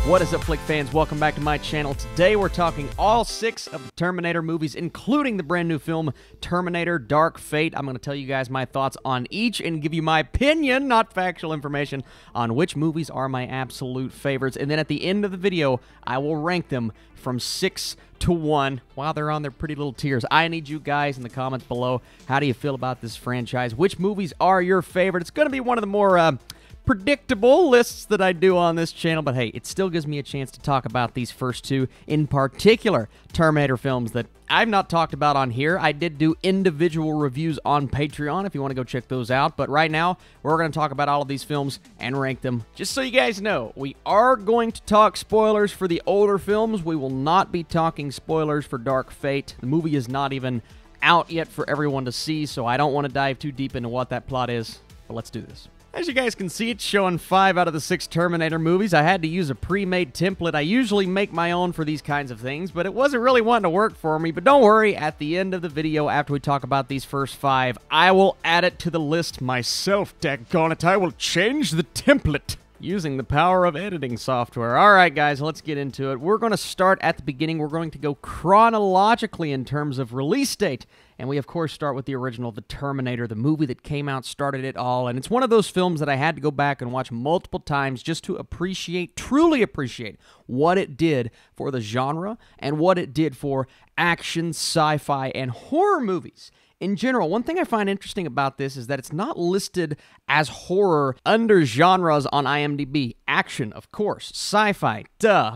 What is up, Flick fans? Welcome back to my channel. Today we're talking all 6 of the Terminator movies, including the brand new film, Terminator Dark Fate. I'm going to tell you guys my thoughts on each and give you my opinion, not factual information, on which movies are my absolute favorites. And then at the end of the video, I will rank them from 6 to 1 while they're on their pretty little tiers. I need you guys in the comments below. How do you feel about this franchise? Which movies are your favorite? It's going to be one of the more predictable lists that I do on this channel, but hey, it still gives me a chance to talk about these first 2, in particular, Terminator films that I've not talked about on here. I did do individual reviews on Patreon if you want to go check those out, but right now, we're going to talk about all of these films and rank them. Just so you guys know, we are going to talk spoilers for the older films. We will not be talking spoilers for Dark Fate. The movie is not even out yet for everyone to see, so I don't want to dive too deep into what that plot is, but let's do this. As you guys can see, it's showing 5 out of the 6 Terminator movies. I had to use a pre-made template. I usually make my own for these kinds of things, but it wasn't really wanting to work for me. But don't worry, at the end of the video, after we talk about these first 5, I will add it to the list myself. Daggone it, I will change the template using the power of editing software. All right, guys, let's get into it. We're going to start at the beginning. We're going to go chronologically in terms of release date. And we, of course, start with the original, The Terminator, the movie that came out, started it all. And it's one of those films that I had to go back and watch multiple times just to appreciate, truly appreciate, what it did for the genre and what it did for action, sci-fi, and horror movies. In general, one thing I find interesting about this is that it's not listed as horror under genres on IMDb. Action, of course. Sci-fi, duh.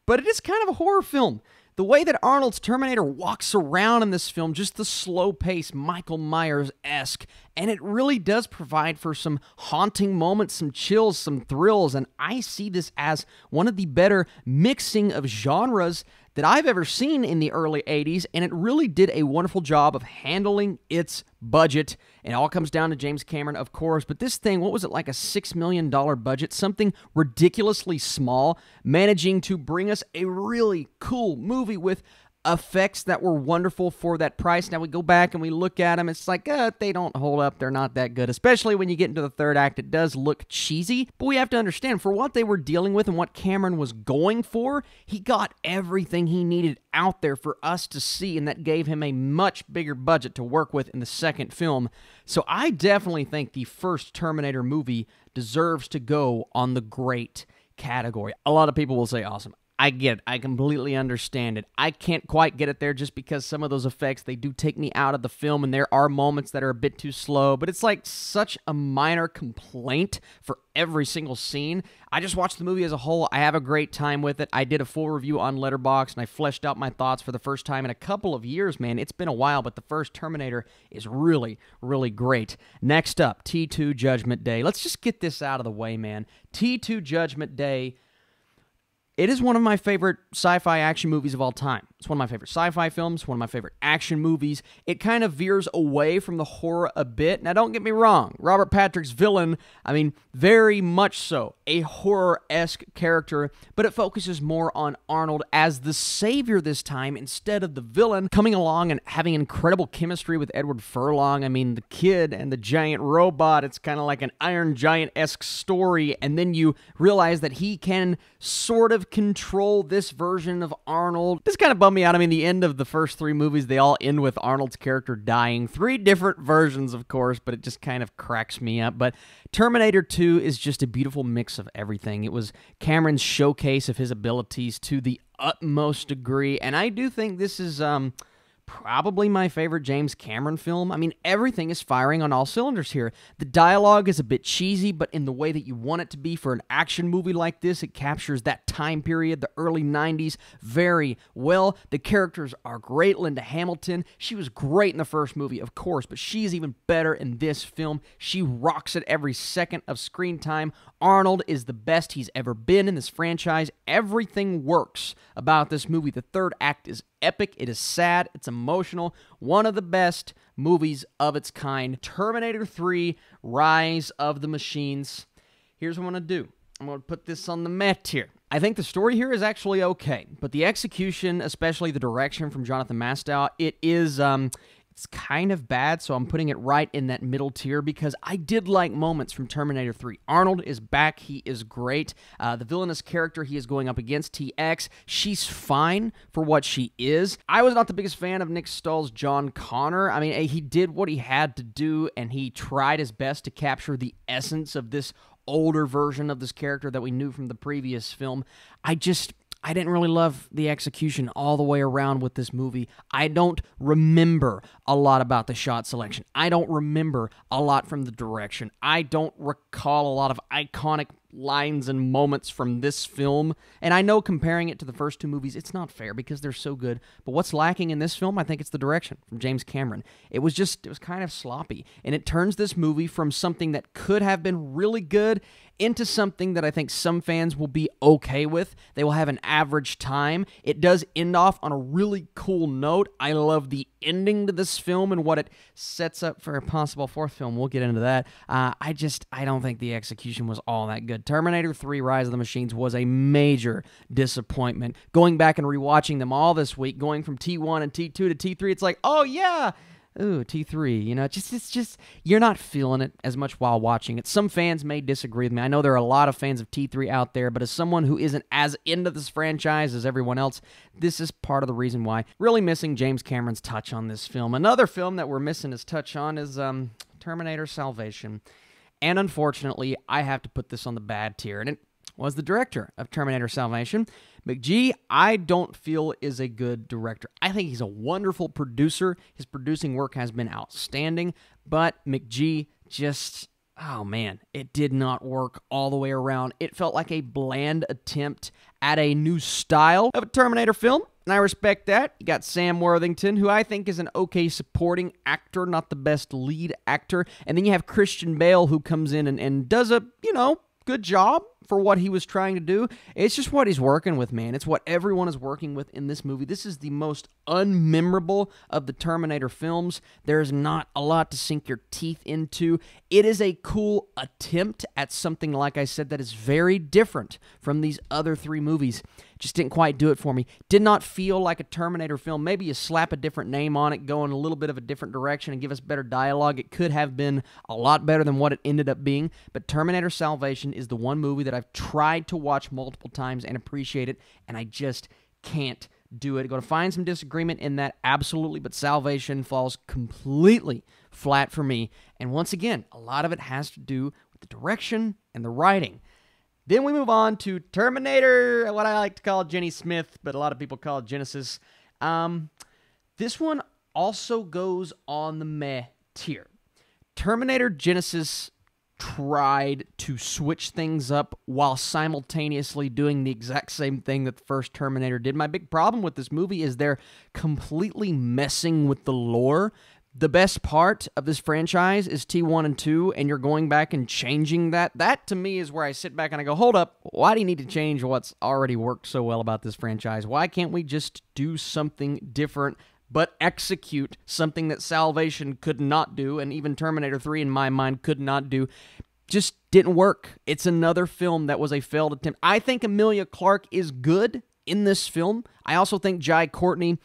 But it is kind of a horror film. The way that Arnold's Terminator walks around in this film, just the slow pace, Michael Myers-esque, and it really does provide for some haunting moments, some chills, some thrills, and I see this as one of the better mixing of genres that I've ever seen in the early 80s, and it really did a wonderful job of handling its budget. It all comes down to James Cameron, of course, but this thing, what was it, like a $6 million budget? Something ridiculously small, managing to bring us a really cool movie with effects that were wonderful for that price. Now we go back and we look at them, it's like, they don't hold up, they're not that good, especially when you get into the third act. It does look cheesy, but we have to understand, for what they were dealing with and what Cameron was going for, he got everything he needed out there for us to see, and that gave him a much bigger budget to work with in the second film. So I definitely think the first Terminator movie deserves to go on the great category. A lot of people will say, awesome. I get it. I completely understand it. I can't quite get it there just because some of those effects, they do take me out of the film, and there are moments that are a bit too slow, but it's like such a minor complaint for every single scene. I just watched the movie as a whole. I have a great time with it. I did a full review on Letterboxd, and I fleshed out my thoughts for the first time in a couple of years, man. It's been a while, but the first Terminator is really, really great. Next up, T2 Judgment Day. Let's just get this out of the way, man. T2 Judgment Day. It is one of my favorite sci-fi action movies of all time. It's one of my favorite sci-fi films, one of my favorite action movies. It kind of veers away from the horror a bit. Now, don't get me wrong. Robert Patrick's villain, I mean, very much so, a horror-esque character, but it focuses more on Arnold as the savior this time instead of the villain, coming along and having incredible chemistry with Edward Furlong. I mean, the kid and the giant robot, it's kind of like an Iron Giant-esque story, and then you realize that he can sort of control this version of Arnold. This kind of bummed me out. I mean, the end of the first 3 movies, they all end with Arnold's character dying. 3 different versions, of course, but it just kind of cracks me up. But Terminator 2 is just a beautiful mix of everything. It was Cameron's showcase of his abilities to the utmost degree, and I do think this is probably my favorite James Cameron film. I mean, everything is firing on all cylinders here. The dialogue is a bit cheesy, but in the way that you want it to be for an action movie like this. It captures that time period, the early 90s, very well. The characters are great. Linda Hamilton, she was great in the first movie, of course, but she's even better in this film. She rocks it every second of screen time. Arnold is the best he's ever been in this franchise. Everything works about this movie. The third act is epic. It is sad. It's emotional. One of the best movies of its kind. Terminator 3, Rise of the Machines. Here's what I'm going to do. I'm going to put this on the mat here. I think the story here is actually okay, but the execution, especially the direction from Jonathan Mastow, it is It's kind of bad, so I'm putting it right in that middle tier because I did like moments from Terminator 3. Arnold is back. He is great. The villainous character he is going up against, TX, she's fine for what she is. I was not the biggest fan of Nick Stahl's John Connor. I mean, he did what he had to do, and he tried his best to capture the essence of this older version of this character that we knew from the previous film. I didn't really love the execution all the way around with this movie. I don't remember a lot about the shot selection. I don't remember a lot from the direction. I don't recall a lot of iconic lines and moments from this film. And I know comparing it to the first two movies, it's not fair because they're so good. But what's lacking in this film, I think it's the direction from James Cameron. It was kind of sloppy. And it turns this movie from something that could have been really good into something that I think some fans will be okay with. They will have an average time. It does end off on a really cool note. I love the ending to this film and what it sets up for a possible fourth film. We'll get into that. I don't think the execution was all that good. Terminator 3 Rise of the Machines was a major disappointment. Going back and rewatching them all this week, going from T1 and T2 to T3, it's like, oh yeah, ooh, T3, you know, it's just, you're not feeling it as much while watching it. Some fans may disagree with me. I know there are a lot of fans of T3 out there, but as someone who isn't as into this franchise as everyone else, this is part of the reason why. Really missing James Cameron's touch on this film. Another film that we're missing his touch on is Terminator Salvation. And unfortunately, I have to put this on the bad tier, and it was the director of Terminator Salvation. McG, I don't feel is a good director. I think he's a wonderful producer. His producing work has been outstanding, but McG just, oh man, it did not work all the way around. It felt like a bland attempt at a new style of a Terminator film, and I respect that. You got Sam Worthington, who I think is an okay supporting actor, not the best lead actor, and then you have Christian Bale, who comes in and does a, good job for what he was trying to do. It's just what he's working with, man. It's what everyone is working with in this movie. This is the most unmemorable of the Terminator films. There's not a lot to sink your teeth into. It is a cool attempt at something, like I said, that is very different from these other three movies. Just didn't quite do it for me. Did not feel like a Terminator film. Maybe you slap a different name on it, go in a little bit of a different direction and give us better dialogue. It could have been a lot better than what it ended up being. But Terminator Salvation is the one movie that I've tried to watch multiple times and appreciate it, and I just can't do it. I'm going to find some disagreement in that, absolutely, but Salvation falls completely flat for me. And once again, a lot of it has to do with the direction and the writing. Then we move on to Terminator, what I like to call Jenny Smith, but a lot of people call it Genisys. This one also goes on the meh tier. Terminator Genisys tried to switch things up while simultaneously doing the exact same thing that the first Terminator did. My big problem with this movie is they're completely messing with the lore. The best part of this franchise is T1 and 2, and you're going back and changing that. That, to me, is where I sit back and I go, hold up, why do you need to change what's already worked so well about this franchise? Why can't we just do something different, but execute something that Salvation could not do, and even Terminator 3, in my mind, could not do? Just didn't work. It's another film that was a failed attempt. I think Emilia Clarke is good in this film. I also think Jai Courtney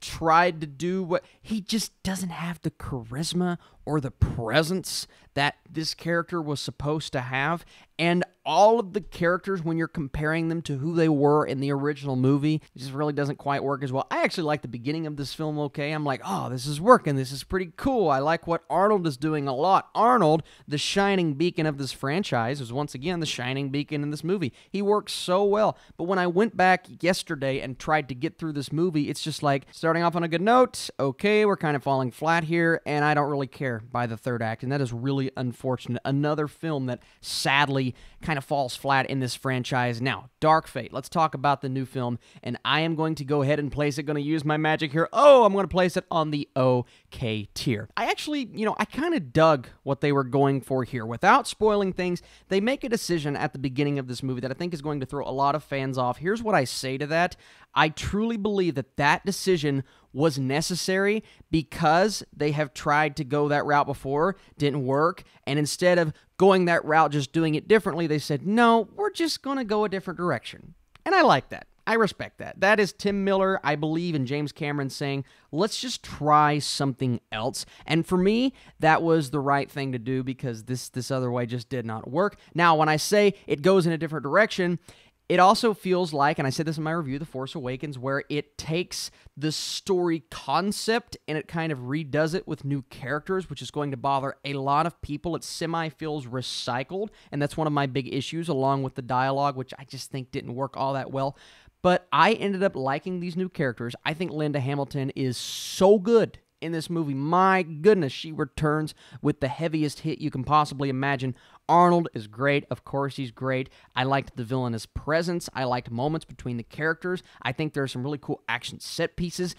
tried to do what he just doesn't have the charisma or the presence that this character was supposed to have. And all of the characters, when you're comparing them to who they were in the original movie, it just really doesn't quite work as well. I actually like the beginning of this film, okay? I'm like, oh, this is working. This is pretty cool. I like what Arnold is doing a lot. Arnold, the shining beacon of this franchise, is once again the shining beacon in this movie. He works so well. But when I went back yesterday and tried to get through this movie, it's just like, starting off on a good note, okay, we're kind of falling flat here, and I don't really care by the third act, and that is really unfortunate. Another film that sadly kind of falls flat in this franchise. Now, Dark Fate. Let's talk about the new film, and I am going to go ahead and place it. Going to use my magic here. Oh, I'm going to place it on the okay tier. I actually, I kind of dug what they were going for here. Without spoiling things, they make a decision at the beginning of this movie that I think is going to throw a lot of fans off. Here's what I say to that. I truly believe that that decision was necessary because they have tried to go that route before, didn't work, and instead of going that route, just doing it differently, they said, no, we're just going to go a different direction. And I like that. I respect that. That is Tim Miller, I believe, and James Cameron saying, let's just try something else. And for me, that was the right thing to do because this other way just did not work. Now, when I say it goes in a different direction, it also feels like, and I said this in my review, The Force Awakens, where it takes the story concept and it kind of redoes it with new characters, which is going to bother a lot of people. It semi-feels recycled, and that's one of my big issues, along with the dialogue, which I just think didn't work all that well. But I ended up liking these new characters. I think Linda Hamilton is so good in this movie. My goodness, she returns with the heaviest hit you can possibly imagine. Arnold is great. Of course, he's great. I liked the villainous presence. I liked moments between the characters. I think there are some really cool action set pieces.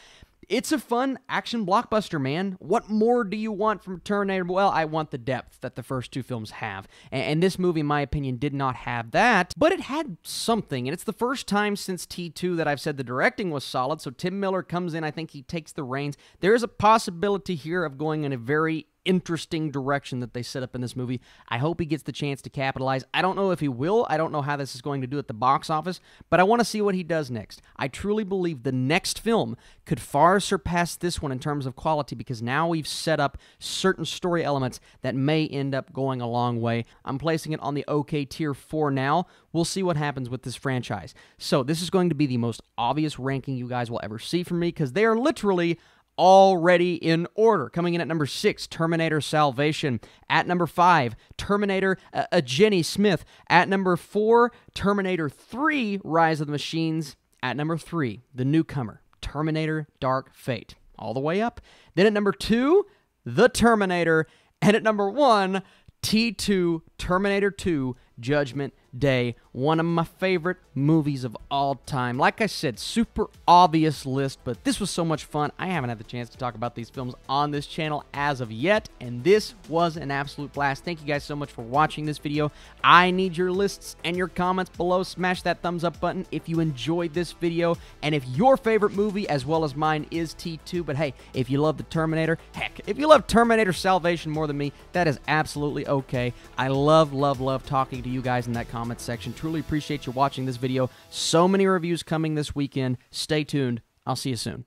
It's a fun action blockbuster, man. What more do you want from Terminator? Well, I want the depth that the first two films have. And this movie, in my opinion, did not have that, but it had something. And it's the first time since T2 that I've said the directing was solid. So Tim Miller comes in. I think he takes the reins. There is a possibility here of going in a very interesting direction that they set up in this movie. I hope he gets the chance to capitalize. I don't know if he will. I don't know how this is going to do at the box office, but I want to see what he does next. I truly believe the next film could far surpass this one in terms of quality because now we've set up certain story elements that may end up going a long way. I'm placing it on the OK tier for now. We'll see what happens with this franchise. So this is going to be the most obvious ranking you guys will ever see from me because they are literally already in order. Coming in at number 6, Terminator Salvation. At number 5, Terminator Genisys. At number 4, Terminator 3, Rise of the Machines. At number 3, the newcomer, Terminator Dark Fate. All the way up. Then at number 2, The Terminator. And at number 1, T2, Terminator 2, Judgment Day. One of my favorite movies of all time. Like I said, super obvious list, but this was so much fun. I haven't had the chance to talk about these films on this channel as of yet, and this was an absolute blast. Thank you guys so much for watching this video. I need your lists and your comments below. Smash that thumbs up button if you enjoyed this video, and if your favorite movie, as well as mine, is T2. But hey, if you love the Terminator, heck, if you love Terminator Salvation more than me, that is absolutely okay. I love talking to you guys in that comment section. Truly appreciate you watching this video. So many reviews coming this weekend. Stay tuned. I'll see you soon.